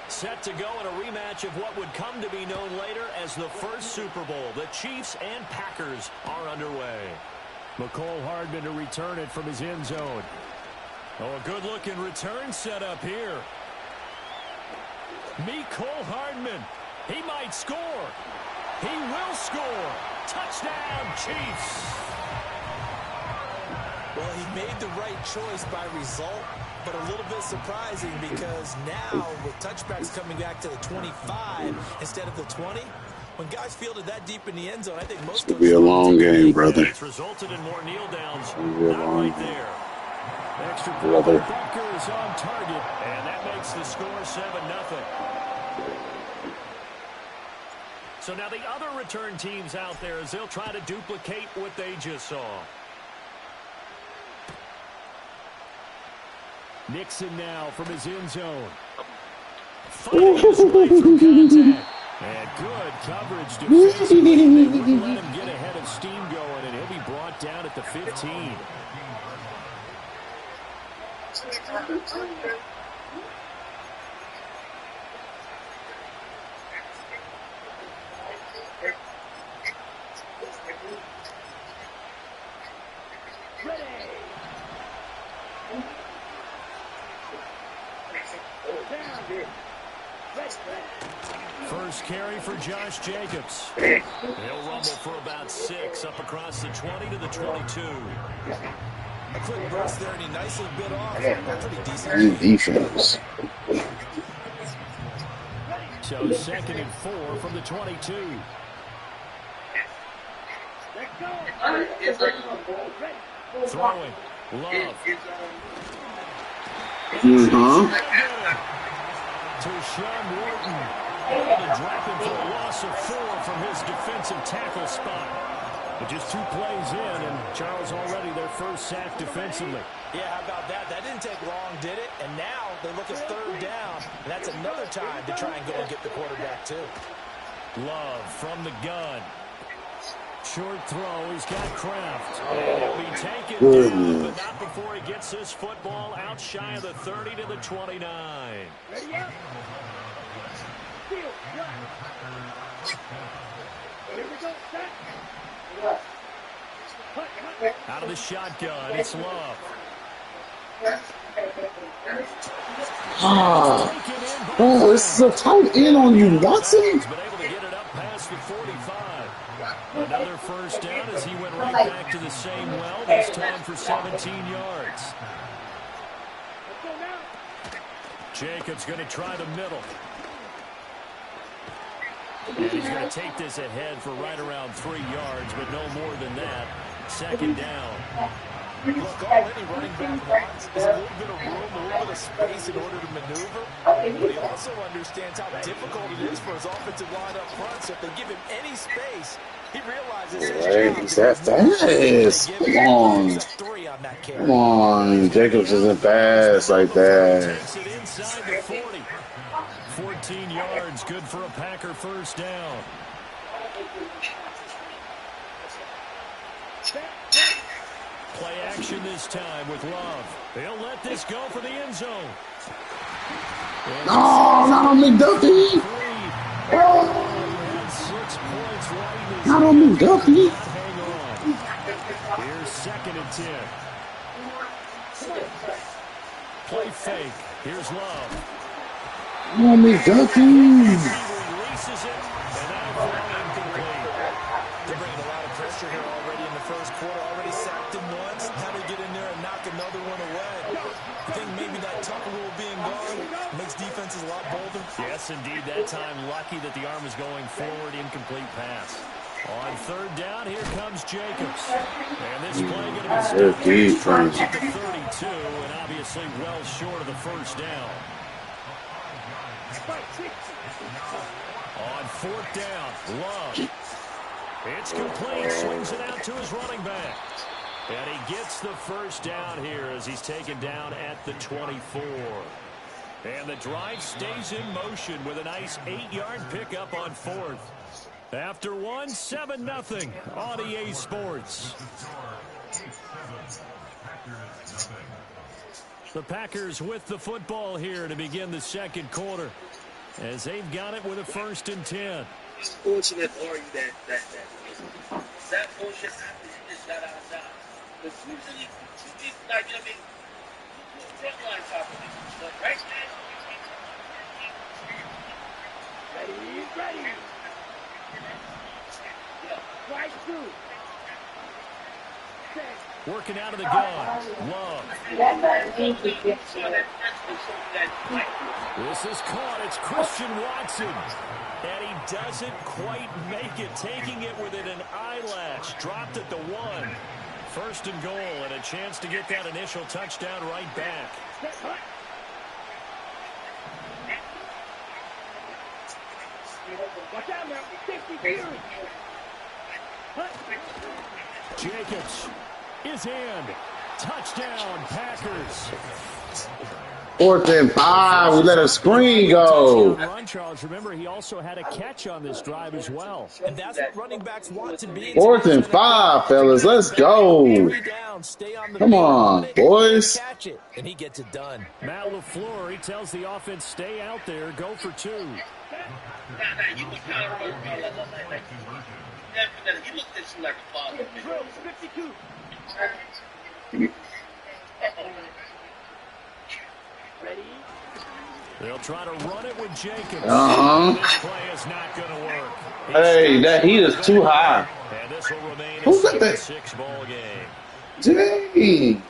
Set to go in a rematch of what would come to be known later as the first Super Bowl. The Chiefs and Packers are underway. McCole Hardman to return it from his end zone. Oh, a good-looking return set up here. McCole Hardman. He might score. He will score. Touchdown, Chiefs. Well, he made the right choice by result, but a little bit surprising because now with touchbacks coming back to the 25 instead of the 20, when guys fielded that deep in the end zone, I think most It'll be a long game, brother. It's resulted in more kneel downs. Not right there. Extra point. Bucker is on target, and that makes the score 7-0. So now the other return teams out there as they'll try to duplicate what they just saw. Nixon now from his end zone. Fighting his way through contact. And good coverage defensively. They wouldn't let him get ahead of steam going, and he'll be brought down at the 15. First carry for Josh Jacobs. He'll rumble for about 6 up across the 20 to the 22. A quick burst there, and he nicely bit off. Pretty decent. And defense. So 2nd and 4 from the 22. Throwing. Love. To Sean Wharton. Able to drop him for a loss of 4 from his defensive tackle spot. But just 2 plays in, and Charles already their first sack defensively. Yeah, how about that? That didn't take long, did it? And now they look at 3rd down, and that's another time to try and go and get the quarterback, too. Love from the gun. Short throw. He's got Kraft. And he'll be taken down, but not before he gets this football out shy of the 30 to the 29. Ready up. Out of the shotgun, it's Love. Oh, this is a tight end on you, Watson. But able to get it up past the 45. Another first down as he went right back to the same well, this time for 17 yards. Jacobs going to try the middle. And he's going to take this ahead for right around 3 yards, but no more than that. 2nd down. Look, already running back wants is a little bit of room, a little bit of space in order to maneuver. But he also understands how difficult it is for his offensive line up front. So if they give him any space, he realizes he's that fast. Come on. Come on. Jacobs isn't fast like that. Takes it inside the 40. 14 yards, good for a Packer first down. Play action this time with Love. They'll let this go for the end zone. No, not on McDuffie. Oh. 6 points right. Not on McDuffie. Hang on. Here's 2nd and 10. Play fake. Here's Love. Oh, McDuffie. Releases it, and now throw incomplete. They're bringing a lot of pressure here already in the first quarter. Already sacked him once. How to get in there and knock another one away. I think maybe that tucker rule being gone makes defenses a lot bolder. Yes, indeed. That time lucky that the arm is going forward. Incomplete pass. On 3rd down, here comes Jacobs. And this play going to be stopped at the 32, and obviously well short of the first down. On 4th down, Love. It's complete. Swings it out to his running back. And he gets the first down here as he's taken down at the 24. And the drive stays in motion with a nice 8-yard pickup on 4th. After 1, 7-0 on EA Sports. The Packers with the football here to begin the second quarter, as they've got it with a 1st and 10. It's fortunate for you that bullshit happened. You just got out of job. Because usually, like, you know what I mean? Front line properly. But right now, ready. Yeah. Right through. Working out of the gun. Love. This is caught. It's Christian Watson. And he doesn't quite make it. Taking it within an eyelash. Dropped at the 1. 1st and goal, and a chance to get that initial touchdown right back. Watch out now. Jacobs is in. Touchdown, Packers. 4th and 5. We let a screen go. Run, Charles. Remember, he also had a catch on this drive as well. And that's what running backs want to be. 4th and 5, fellas. Let's go. Come on, boys. Catch it, and he gets it done. Matt LaFleur, he tells the offense, stay out there, go for 2. You look kind of like you looked at you like a father. 52. Ready? They'll try to run it with Jacobs. This play is not going to work. Hey, that heat is too high. And this will remain Who's a that? 6 ball game. Dang.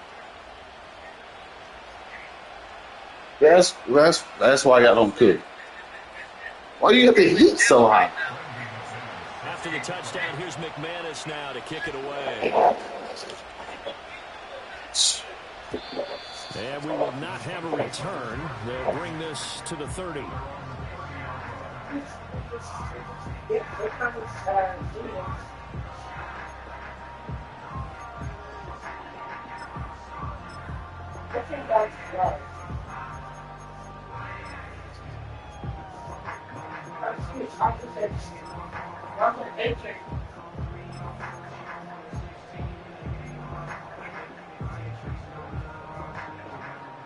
That's why y'all don't cook. Why you have the heat so high? After the touchdown, here's McManus now to kick it away. And we will not have a return. They'll bring this to the 30.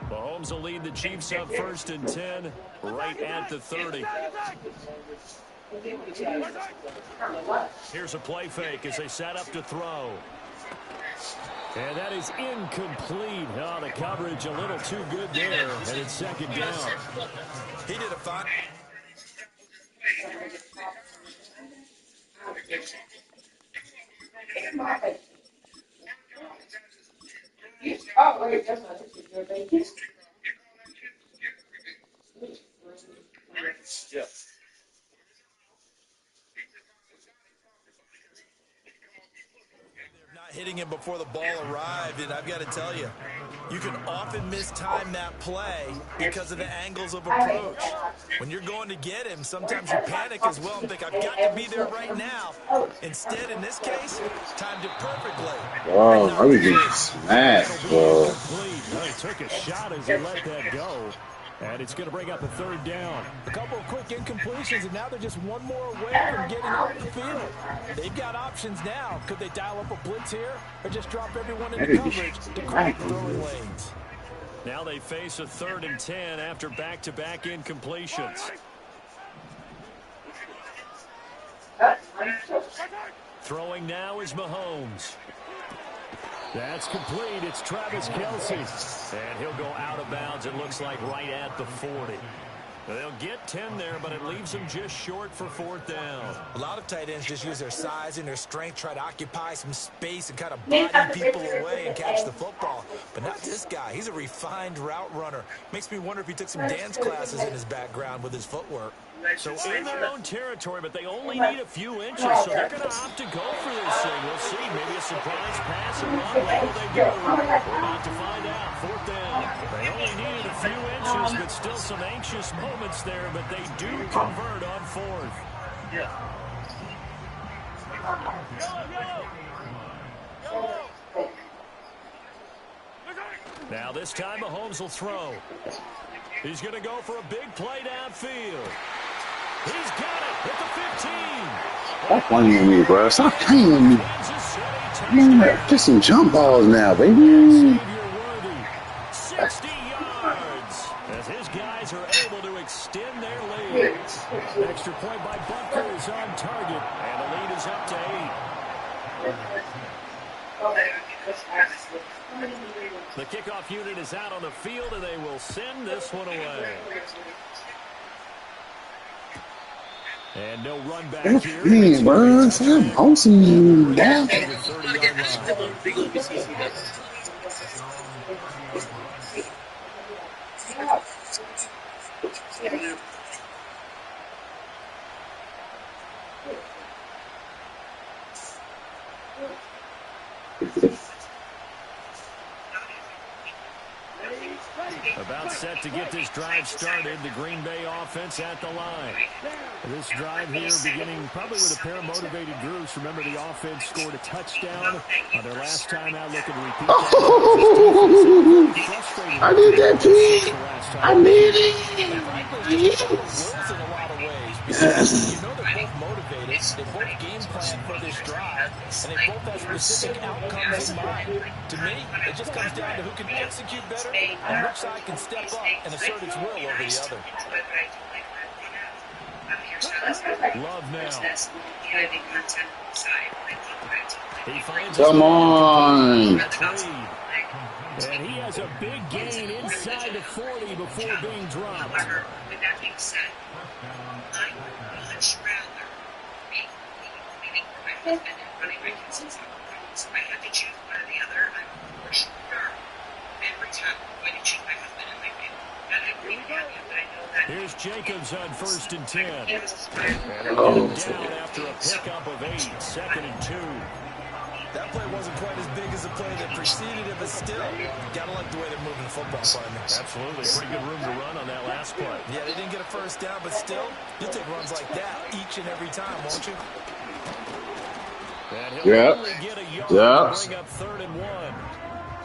Mahomes will lead the Chiefs up 1st and 10, right at the 30. Here's a play fake as they set up to throw. And that is incomplete. Oh, the coverage a little too good there, and it's 2nd down. He did a fine. Oh, wait, that's not your baby. Yeah. Not hitting him before the ball arrived, and I've got to tell you, you can often mistime that play because of the angles of approach. When you're going to get him, sometimes you panic as well and think, I've got to be there right now. Instead, in this case, timed it perfectly. Wow, I was getting smashed, bro. He took a shot as he let that go. And it's going to bring up a 3rd down. A couple of quick incompletions, and now they're just one more away from getting off the field. They've got options now. Could they dial up a blitz here or just drop everyone into coverage to crack the throwing lanes? Now they face a 3rd and 10 after back-to-back incompletions. Throwing now is Mahomes. That's complete. It's Travis Kelce. And he'll go out of bounds, it looks like, right at the 40. They'll get 10 there, but it leaves them just short for 4th down. A lot of tight ends just use their size and their strength, try to occupy some space and kind of body people away and catch the football. But not this guy. He's a refined route runner. Makes me wonder if he took some dance classes in his background with his footwork. So in their own territory, but they only need a few inches, so they're going to opt to go for this thing. We'll see. Maybe a surprise pass and run. Where will they go? We're about to find out. 4th down. They only needed a few inches, but still some anxious moments there, but they do convert on 4th. Now this time Mahomes will throw. He's going to go for a big play downfield. He's got it at the 15. Stop playing with me, bro. Stop playing with me. Man, just some jump balls now, baby. 60 to extend their lead. Extra point by Butker is on target, and the lead is up to 8. The kickoff unit is out on the field, and they will send this one away. And no run back here. Hey, bro, I'm hosting you down. About set to get this drive started, the Green Bay offense at the line. This drive here beginning probably with a pair of motivated groups. Remember, the offense scored a touchdown on their last time out. Looking to repeat that. I need that team. I need it. Wills in a lot of ways. Because you know they're both motivated. They both game plan for this drive, and they both have specific outcomes in mind. To me, it just comes down to who can execute better and which side can step up and assert its will over the other. Love now. He finds Come on. And he has a big gain inside the 40 before being dropped. However, with that being said, I would much rather be leaving for my husband and running my kids in soccer problems. If I had to choose one or the other, I would for sure every time I'm going to choose my husband and my kid. And I'm really happy that I know that. Here's Jacobs on 1st and 10. And Oh. down after a pickup of 8, 2nd and 2. That play wasn't quite as big as the play that preceded it, but still, gotta like the way they're moving the football, partner. Absolutely. Pretty good room to run on that last play. Yeah, they didn't get a first down, but still, you'll take runs like that each and every time, won't you? And he'll Yep. only get a yard Yep. to bring up 3rd and 1.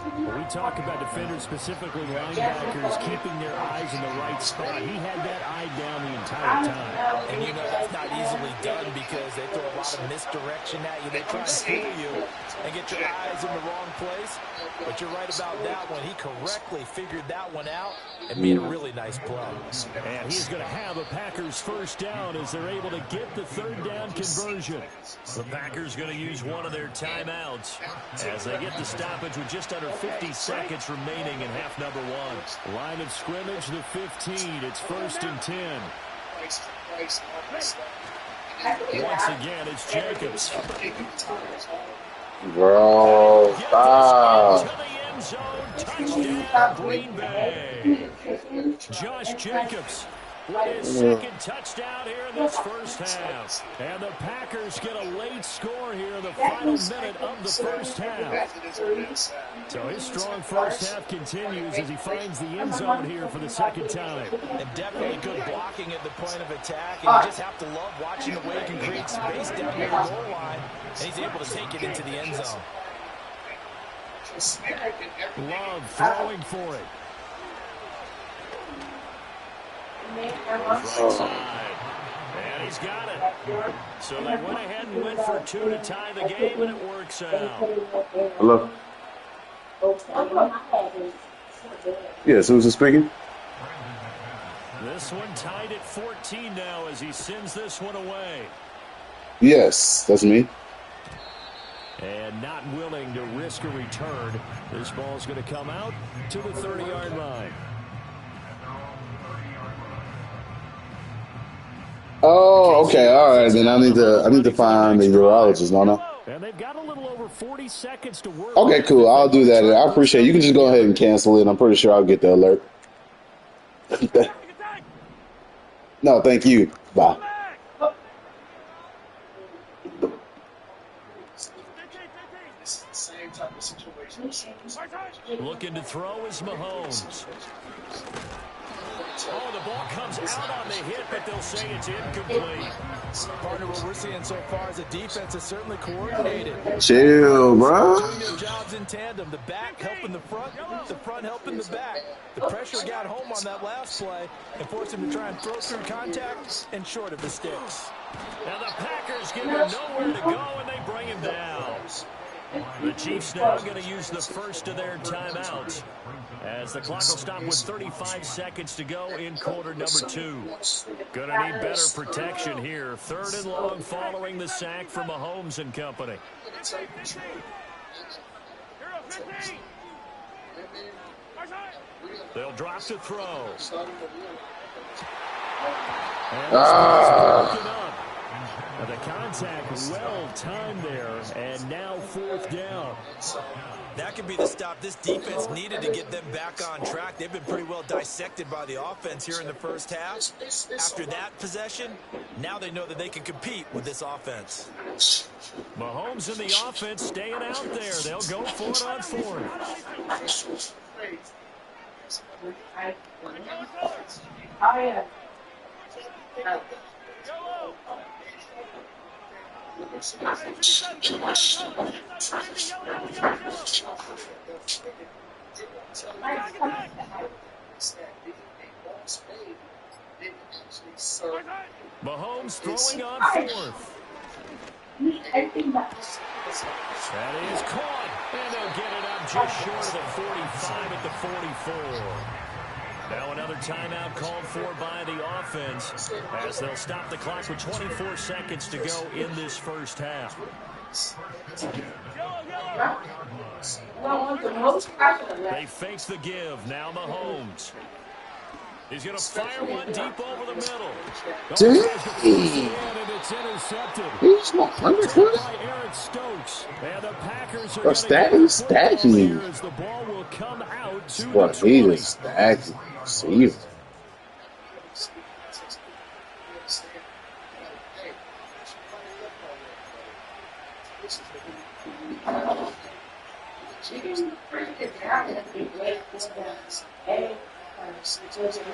When we talk about defenders, specifically linebackers, keeping their eyes in the right spot. He had that eye down the entire time. And you know that's not easily done because they throw a lot of misdirection at you. They try to fool you and get your eyes in the wrong place. But you're right about that one. He correctly figured that one out and made a really nice play. And he's going to have a Packers first down as they're able to get the 3rd down conversion. The Packers going to use one of their timeouts as they get the stoppage with just under 50 seconds remaining in half number 1. Line of scrimmage, the 15. It's 1st and 10. Once again, it's Jacobs. Bro, stop. To the end zone, touchdown, Green Bay. Josh Jacobs with his 2nd touchdown here in this first half. And the Packers get a late score here in the final minute of the first half. So his strong first half continues as he finds the end zone here for the 2nd time. And definitely good blocking at the point of attack. And you just have to love watching the way he can create space down near the goal line. And he's able to take it into the end zone. Love throwing for it. Right side. And he's got it. So they went ahead and went for 2 to tie the game, and it works out. Hello. Yes, who's speaking? This one tied at 14 now as he sends this one away. Yes, that's me. And not willing to risk a return. This ball's going to come out to the 30-yard line. Oh, okay, all right. Then I need to find the urologist. No. And they've got a little over 40 seconds to work. Okay, cool. I'll do that. I appreciate it. You can just go ahead and cancel it. I'm pretty sure I'll get the alert. No, thank you. Bye. Looking to throw is Mahomes. Oh, the ball comes out on the hit, but they'll say it's incomplete. Partner, what we're seeing so far is the defense is certainly coordinated. Chill, bro. Doing their jobs in tandem. The back helping the front helping the back. The pressure got home on that last play and forced him to try and throw through contact and short of the sticks. Now the Packers give him nowhere to go, and they bring him down. The Chiefs now going to use the first of their timeouts as the clock will stop with 35 seconds to go in quarter number 2. Going to need better protection here. 3rd and long following the sack from Mahomes and company. They'll drop to throw. And broken up. Now the contact well timed there, and now 4th down. That could be the stop this defense needed to get them back on track. They've been pretty well dissected by the offense here in the first half. After that possession, now they know that they can compete with this offense. Mahomes and the offense staying out there. They'll go for it on 4th. Mahomes throwing on 4th. That is caught, and they'll get it up just short of the 45 at the 44. Now another timeout called for by the offense as they'll stop the clock with 24 seconds to go in this first half. They face the give. Now Mahomes. He's going to fire one deep over the middle. Dang. And it's intercepted. He's not underfoot. By Eric Stokes. And the Packers are What's that? He's stacking. as the ball will come out to What the he 20. is stacking. See.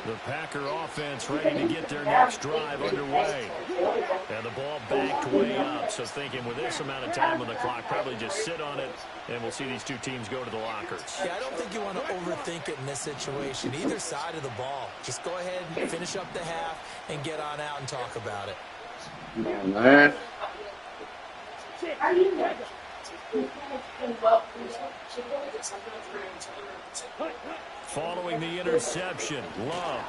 The Packer offense ready to get their next drive underway. And the ball backed way up. So thinking with this amount of time on the clock, probably just sit on it, and we'll see these two teams go to the lockers. Yeah, I don't think you want to overthink it in this situation. Either side of the ball. Just go ahead and finish up the half and get on out and talk about it. Yeah, man. Following the interception, Love.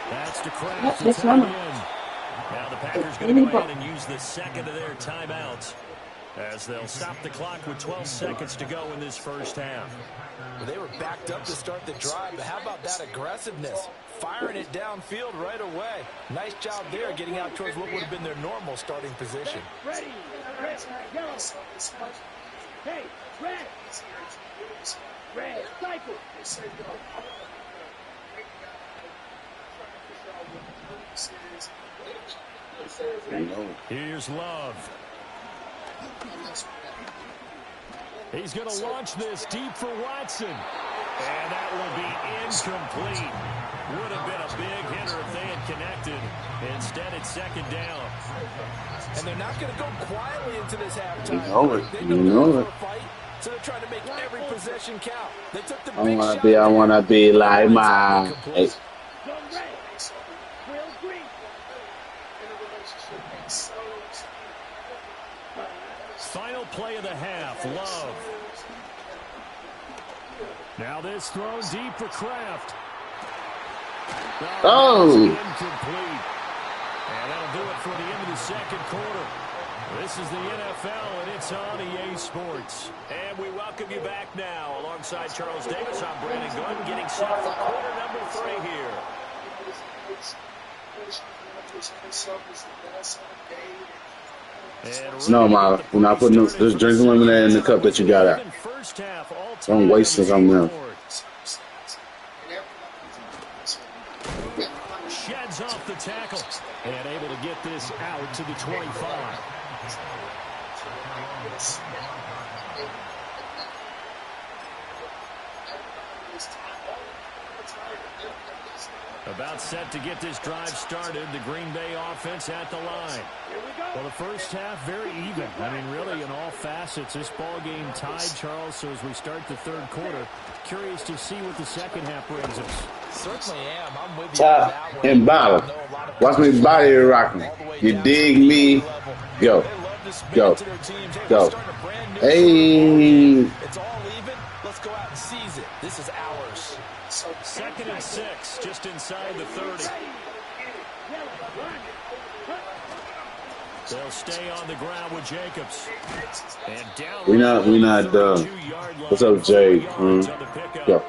That's to Kraft to tie in. Now the Packers going to go ahead and use the second of their timeouts as they'll stop the clock with 12 seconds to go in this first half. Well, they were backed up to start the drive, but how about that aggressiveness? Firing it downfield right away. Nice job there getting out towards what would have been their normal starting position. Ready. Yellow. Hey, red. Red. Cycle. Here's Love. He's going to launch this deep for Watson. And that will be incomplete. Would have been a big hitter if they had connected. Instead, it's 2nd down. And they're not going to go quietly into this halftime. You know it. So they're trying to make every possession count. They took the I big wanna shot. be. I wanna be like my. Hey. Final play of the half, Love. Now this thrown deep for Kraft. Oh. Incomplete. And that'll do it for the end of the second quarter. This is the NFL, and it's on EA Sports. And we welcome you back now. Alongside Charles Davis, I'm Brandon Gordon, getting set for quarter number 3 here. No, Ma, we're not putting this. Just drink the lemonade in the cup that you got out. Don't waste it on them. Sheds off the tackle and able to get this out to the 25. About set to get this drive started. The Green Bay offense at the line. Well, the first half, very even. I mean, really, in all facets, this ball game tied, Charles. So as we start the third quarter, curious to see what the second half brings us. Certainly am. I'm with you. Top and bottom. Watch me body rocking. You dig me? Go. They love just Go. to their teams. Hey, Go. we're starting a brand new Hey. It's all even. Let's go out and seize it. This is ours. 2nd and 6, just inside the 30. They'll stay on the ground with Jacobs. And down We not done. What's up, Jay? Go.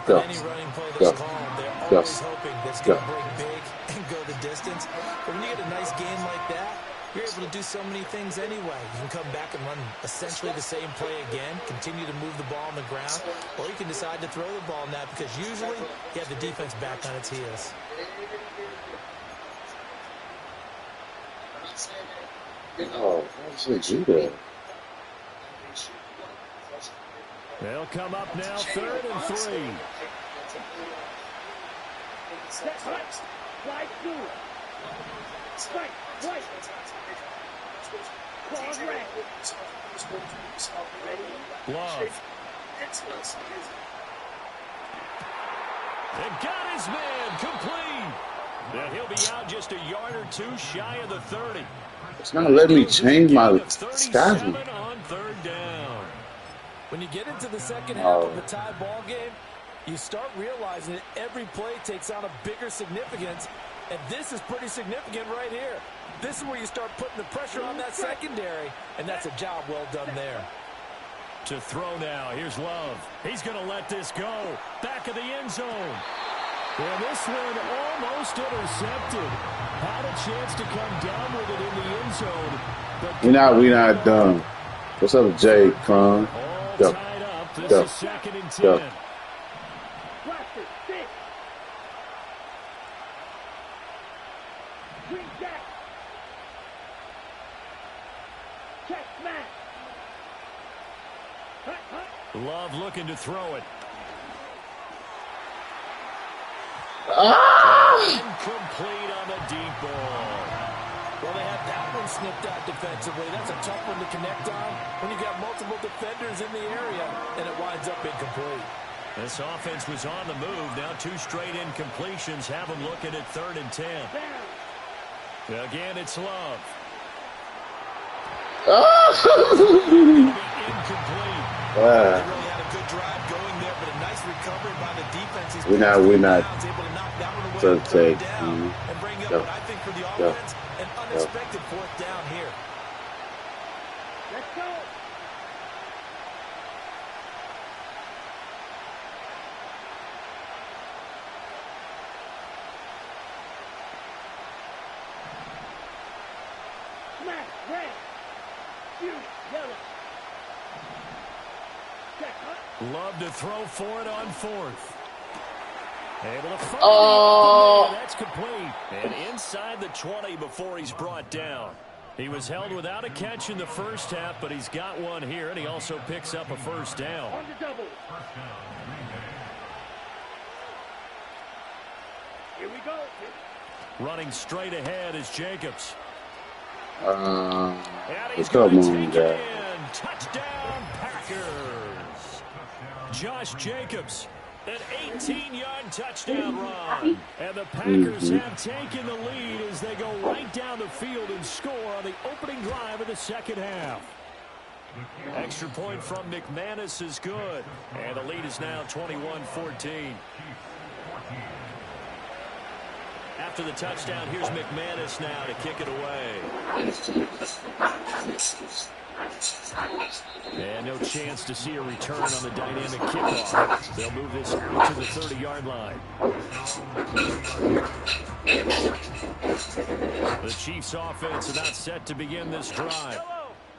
Go. Any running play Go. that's called, they're Go. always hoping that it's going to Go. break big and go the distance. But when you get a nice game like that, you're able to do so many things anyway. You can come back and run essentially the same play again, continue to move the ball on the ground, or you can decide to throw the ball now because usually you have the defense back on its heels. Oh, how should they do that? They'll come up now, 3rd and 3. Love. And got his man complete. And he'll be out just a yard or two shy of the 30. It's not letting me change my On skies. 3rd down. When you get into the second half of the tie ball game, you start realizing that every play takes on a bigger significance, and this is pretty significant right here. This is where you start putting the pressure on that secondary, and that's a job well done there. To throw now, here's Love. He's going to let this go. Back of the end zone. And this one almost intercepted. Had a chance to come down with it in the end zone. But We not done. What's up, Jay? Con? all Go. tied up. This Go. is 2nd and 10. Go. Love looking to throw it. Incomplete on the deep ball. Well, they had that one snipped out defensively. That's a tough one to connect on when you've got multiple defenders in the area, and it winds up incomplete. This offense was on the move. Now 2 straight incompletions have them looking at 3rd and 10. Again, it's Love. Incomplete. They really had a good drive going there, but a nice recovery by the defense. He's We're not able to knock that one away so and third take. down and bring up what I think for the offense an unexpected 4th down here. Let's go. Smash, red, shoot, yellow. Check, huh? Love to throw for it on 4th. Able to fire Oh. That's complete. And inside the 20 before he's brought down. He was held without a catch in the first half, but he's got one here, and he also picks up a 1st down. On the double. Here we go. Running straight ahead is Jacobs. Uh, And he's what's going up, to Moon take guy? it in. Touchdown, Packers. Josh Jacobs, an 18-yard touchdown run. And the Packers have taken the lead as they go right down the field and score on the opening drive of the second half. Extra point from McManus is good. And the lead is now 21-14. After the touchdown, here's McManus now to kick it away. And no chance to see a return on the dynamic kickoff. They'll move this to the 30-yard line. The Chiefs' offense is not set to begin this drive.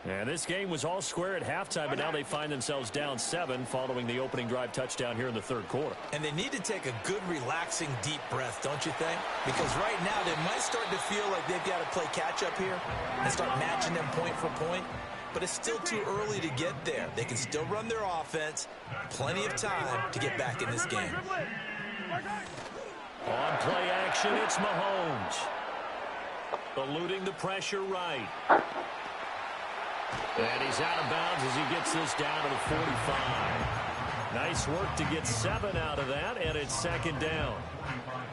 And this game was all square at halftime, but now they find themselves down 7 following the opening drive touchdown here in the 3rd quarter. And they need to take a good, relaxing, deep breath, don't you think? Because right now they might start to feel like they've got to play catch-up here and start matching them point for point. But it's still too early to get there. They can still run their offense. Plenty of time to get back in this game. On play action, it's Mahomes. Eluding the pressure right. And he's out of bounds as he gets this down to the 45. Nice work to get 7 out of that, and it's 2nd down.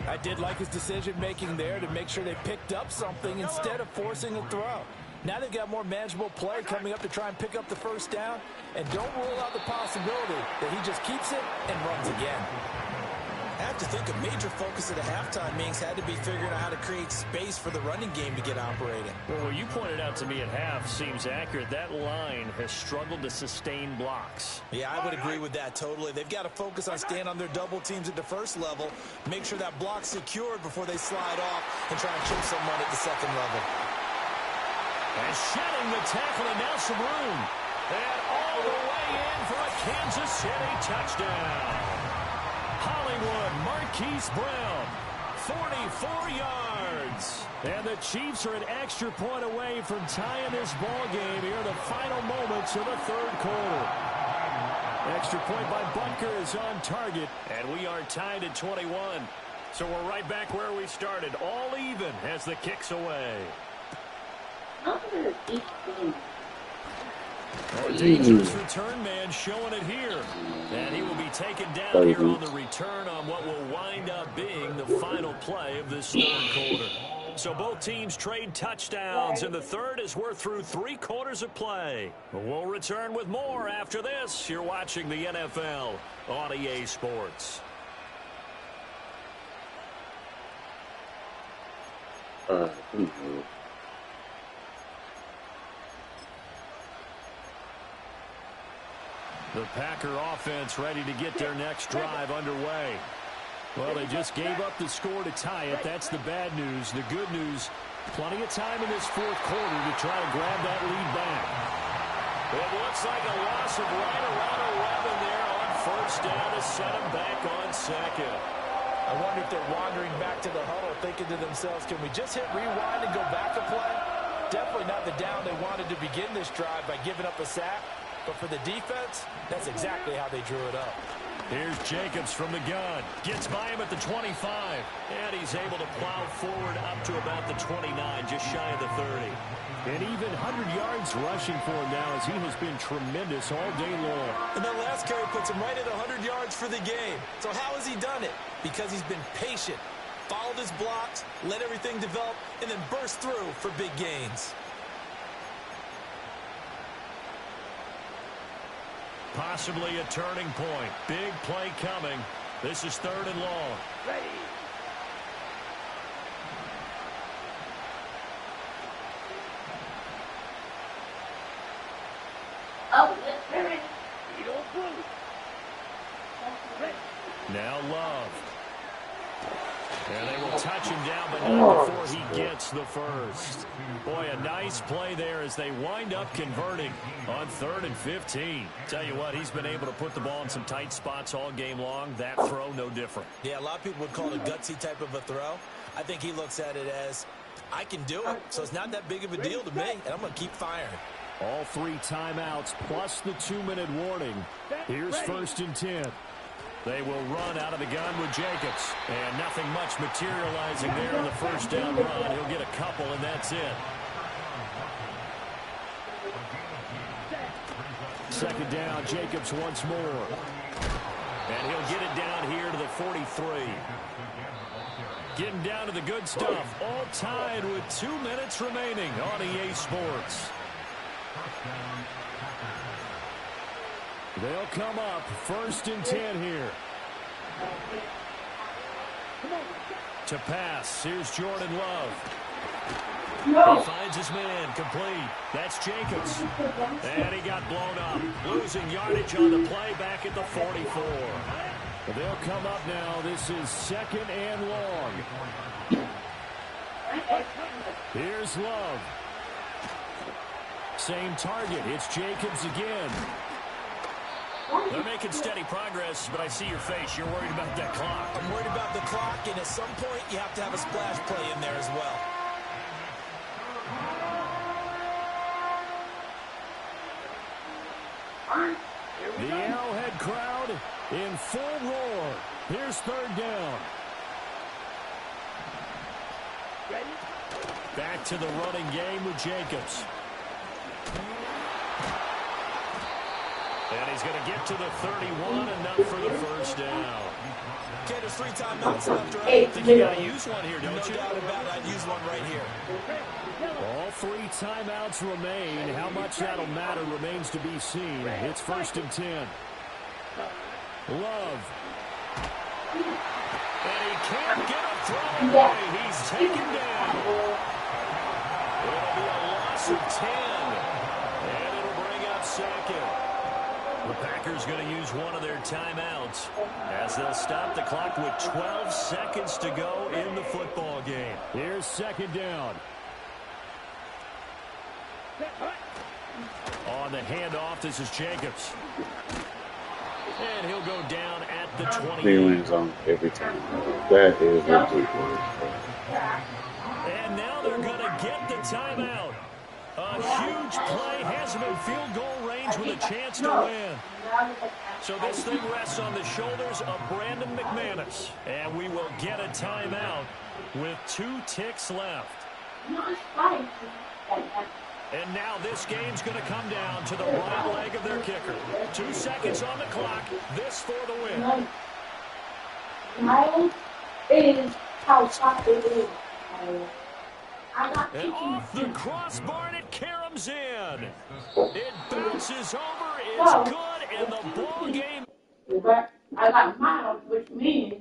I did like his decision-making there to make sure they picked up something instead of forcing a throw. Now they've got more manageable play coming up to try and pick up the first down. And don't rule out the possibility that he just keeps it and runs again. I have to think a major focus of the halftime meetings had to be figuring out how to create space for the running game to get operating. Well, what you pointed out to me at half seems accurate. That line has struggled to sustain blocks. Yeah, I would agree with that totally. They've got to focus on staying on their double teams at the first level, make sure that block's secured before they slide off and try and chip someone at the second level. And shedding the tackle, and now some room. And all the way in for a Kansas City touchdown. Hollywood Marquise Brown, 44 yards. And the Chiefs are an extra point away from tying this ball game here in the final moments of the third quarter. Extra point by Bunker is on target, and we are tied at 21. So we're right back where we started, all even as the kick's away. A dangerous return man showing it here. And he will be taken down here on the return on what will wind up being the final play of this third quarter. So both teams trade touchdowns in the third as we're through 3 quarters of play. We'll return with more after this. You're watching the NFL on EA Sports. The Packer offense ready to get their next drive underway. Well, they just gave up the score to tie it. That's the bad news. The good news, plenty of time in this fourth quarter to try to grab that lead back. It looks like a loss of right around 11 there on first down to set them back on second. I wonder if they're wandering back to the huddle thinking to themselves, can we just hit rewind and go back a play? Definitely not the down they wanted to begin this drive by giving up a sack. But for the defense, that's exactly how they drew it up. Here's Jacobs from the gun. Gets by him at the 25. And he's able to plow forward up to about the 29, just shy of the 30. And even 100 yards rushing for him now as he has been tremendous all day long. And that last carry puts him right at 100 yards for the game. So how has he done it? Because he's been patient, followed his blocks, let everything develop, and then burst through for big gains. Possibly a turning point. Big play coming. This is 3rd and long. Ready. Oh, ready. You don't move. Ready. Now Love. And they will touch him down, but not before he gets the first. Boy, a nice play there as they wind up converting on 3rd and 15. Tell you what, he's been able to put the ball in some tight spots all game long. That throw, no different. Yeah, a lot of people would call it a gutsy type of a throw. I think he looks at it as, I can do it, so it's not that big of a deal to me, and I'm going to keep firing. All 3 timeouts plus the 2-minute warning. Here's 1st and 10. They will run out of the gun with Jacobs. And nothing much materializing there on the first down run. He'll get a couple, and that's it. 2nd down, Jacobs once more. And he'll get it down here to the 43. Getting down to the good stuff. All tied with 2 minutes remaining on EA Sports. They'll come up 1st and 10 here. To pass, here's Jordan Love. He finds his man, complete. That's Jacobs. And he got blown up. Losing yardage on the play back at the 44. They'll come up now. This is 2nd and long. Here's Love. Same target. It's Jacobs again. They're making steady progress, but I see your face. You're worried about that clock. I'm worried about the clock, and at some point, you have to have a splash play in there as well. The Arrowhead crowd in full roar. Here's 3rd down. Ready. Back to the running game with Jacobs. And he's going to get to the 31, enough for the first down. Okay, there's 3 timeouts left, right? I think you got to use one here, don't you? No doubt about it. I'd use one right here. All 3 timeouts remain. How much that'll matter remains to be seen. It's 1st and 10. Love. And he can't get a throw away. He's taken down. It'll be a loss of 10. And it'll bring up 2nd. The Packers going to use one of their timeouts as they'll stop the clock with 12 seconds to go in the football game. Here's 2nd down. On the handoff, this is Jacobs. And he'll go down at the 20. He wins on every time. That is ridiculous. And now they're going to get the timeout. A huge play has him in field goal range with a chance to win. So this thing rests on the shoulders of Brandon McManus. And we will get a timeout with 2 ticks left. And now this game's going to come down to the right leg of their kicker. 2 seconds on the clock. This for the win. Mine is how soft it is. And off the crossbar, and it caroms in. It bounces over. It's good, and the ball game. I got miles, which means